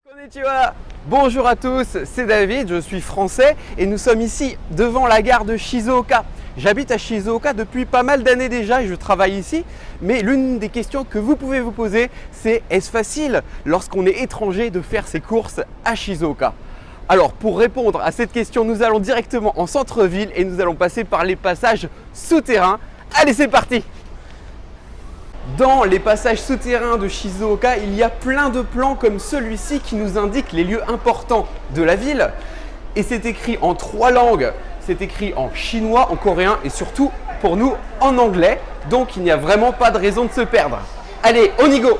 Konnichiwa. Bonjour à tous, c'est David, je suis français et nous sommes ici devant la gare de Shizuoka. J'habite à Shizuoka depuis pas mal d'années déjà et je travaille ici, mais l'une des questions que vous pouvez vous poser, c'est est-ce facile lorsqu'on est étranger de faire ses courses à Shizuoka? Alors pour répondre à cette question, nous allons directement en centre-ville et nous allons passer par les passages souterrains. Allez, c'est parti! Dans les passages souterrains de Shizuoka, il y a plein de plans comme celui-ci qui nous indiquent les lieux importants de la ville. Et c'est écrit en 3 langues. C'est écrit en chinois, en coréen et surtout pour nous en anglais. Donc il n'y a vraiment pas de raison de se perdre. Allez, on y go!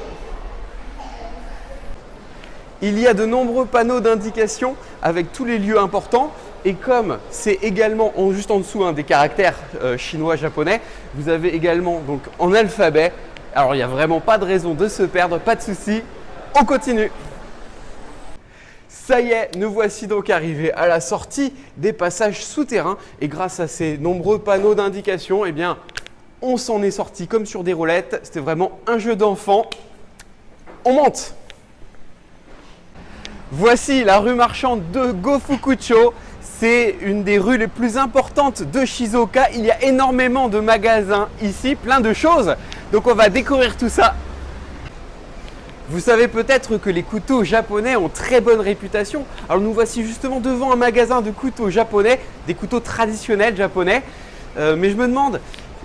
Il y a de nombreux panneaux d'indication avec tous les lieux importants. Et comme c'est également juste en dessous des caractères chinois-japonais, vous avez également donc en alphabet. Alors il n'y a vraiment pas de raison de se perdre, pas de souci, on continue. Ça y est, nous voici donc arrivés à la sortie des passages souterrains et grâce à ces nombreux panneaux d'indication, eh bien, on s'en est sorti comme sur des roulettes. C'était vraiment un jeu d'enfant. On monte. Voici la rue marchande de Gofukucho. C'est une des rues les plus importantes de Shizuoka. Il y a énormément de magasins ici, plein de choses. Donc on va découvrir tout ça. Vous savez peut-être que les couteaux japonais ont très bonne réputation. Alors nous voici justement devant un magasin de couteaux japonais, des couteaux traditionnels japonais. Mais je me demande,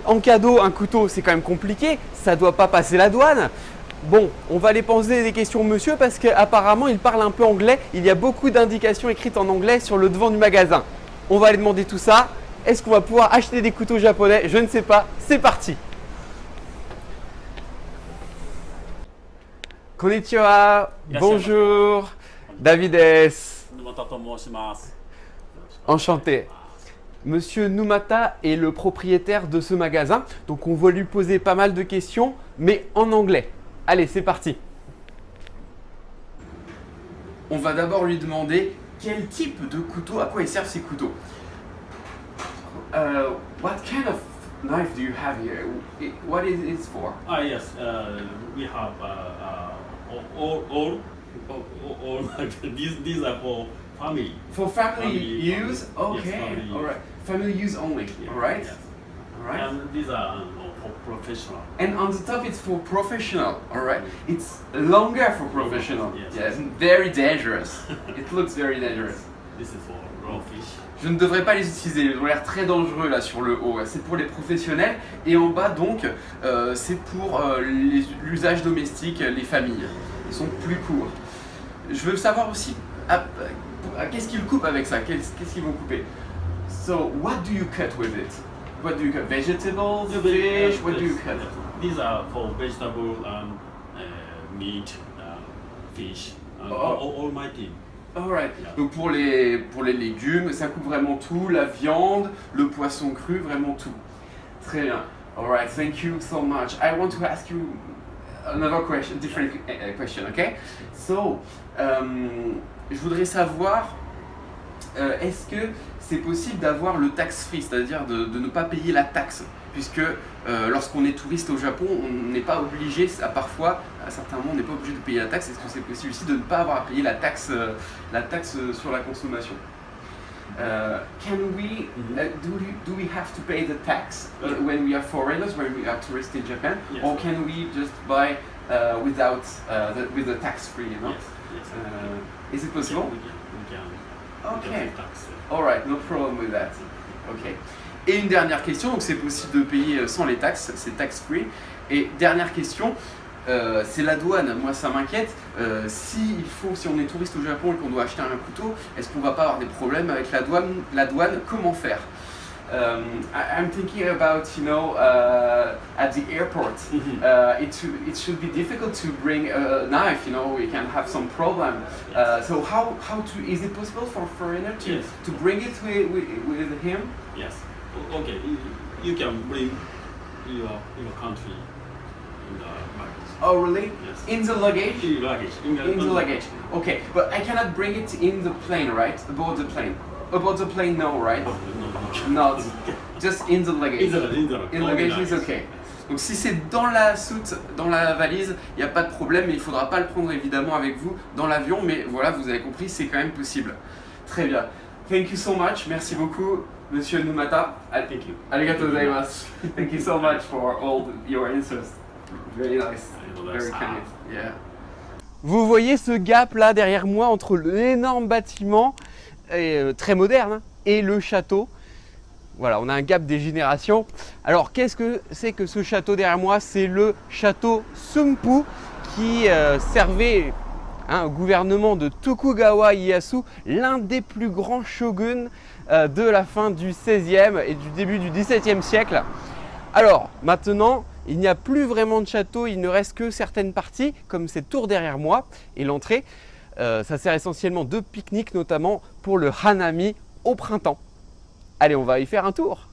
en cadeau, un couteau, c'est quand même compliqué. Ça ne doit pas passer la douane. Bon, on va aller poser des questions au monsieur parce qu'apparemment il parle un peu anglais. Il y a beaucoup d'indications écrites en anglais sur le devant du magasin. On va aller demander tout ça. Est-ce qu'on va pouvoir acheter des couteaux japonais? Je ne sais pas. C'est parti. Konnichiwa. Bonjour. David S. Enchanté. Monsieur Numata est le propriétaire de ce magasin. Donc on va lui poser pas mal de questions, mais en anglais. Allez, c'est parti. On va d'abord lui demander quel type de couteau, à quoi ils servent ces couteaux. What kind of knife do you have here? What is it for? Yes, we have all these are for family. For family use? Family. Okay, Yes, family use. all right. Family use only, all right? Yes. All right. And these are for professional. And on the top it's for professional, all right? It's longer for professional. Yes. Yes, very dangerous. It looks very dangerous. This is for raw fish. Je ne devrais pas les utiliser, ils ont l'air très dangereux là sur le haut. C'est pour les professionnels et en bas donc c'est pour l'usage domestique, les familles. Ils sont plus courts. Je veux savoir aussi qu'est-ce qu'ils coupent avec ça, qu'est-ce qu'ils vont couper. So what do you cut with it? What do you cut? Vegetables, fish, what do you cut? These are for vegetable and meat, fish, and Oh. all my team. Alright. Yeah. Donc pour les légumes, ça coupe vraiment tout, la viande, le poisson cru, vraiment tout. Très bien. Alright, thank you so much. I want to ask you another question, different question, okay? So, je voudrais savoir, est-ce que c'est possible d'avoir le tax-free, c'est-à-dire de ne pas payer la taxe, puisque lorsqu'on est touriste au Japon, on n'est pas obligé, parfois, à certains moments, on n'est pas obligé de payer la taxe. Est-ce que c'est possible aussi de ne pas avoir à payer la taxe sur la consommation? Can we do we have to pay the tax when we are foreigners, when we are tourists in Japan, Yes. or can we just buy without with the tax free? You know? Yes, yes. Is it possible? We can Okay. tax. Alright, no problem with that. Ok. Et une dernière question, donc c'est possible de payer sans les taxes, c'est tax free. Et dernière question, c'est la douane. Moi ça m'inquiète. Si on est touriste au Japon et qu'on doit acheter un couteau, est-ce qu'on va pas avoir des problèmes avec la douane, comment faire? I'm thinking about, at the airport, it should be difficult to bring a knife, we can have some problem. So is it possible for a foreigner to bring it with him? Yes. Okay. You can bring your country in the luggage. Oh really? Yes. In the luggage? In luggage. In the luggage. Okay, but I cannot bring it in the plane, right? Aboard the plane. Aboard the plane, no, right? No. Not. Just in the luggage. In the In luggage is luggage. okay. Donc si c'est dans la soute, dans la valise, il n'y a pas de problème, mais il ne faudra pas le prendre évidemment avec vous dans l'avion, mais voilà, vous avez compris, c'est quand même possible. Très bien. Thank you so much. Merci beaucoup, Monsieur Numata. Thank you. Arigatou gozaimasu. Thank you so much for all your answers. Very nice. Very kind. Yeah. Vous voyez ce gap là derrière moi entre l'énorme bâtiment très moderne et le château. Voilà, on a un gap des générations. Alors qu'est-ce que c'est que ce château derrière moi? C'est le château Sumpu qui servait au gouvernement de Tokugawa Ieyasu, l'un des plus grands shoguns de la fin du XVIe et du début du XVIIe siècle. Alors maintenant, il n'y a plus vraiment de château, il ne reste que certaines parties, comme cette tour derrière moi et l'entrée. Ça sert essentiellement de pique-nique, notamment pour le hanami au printemps. Allez, on va y faire un tour.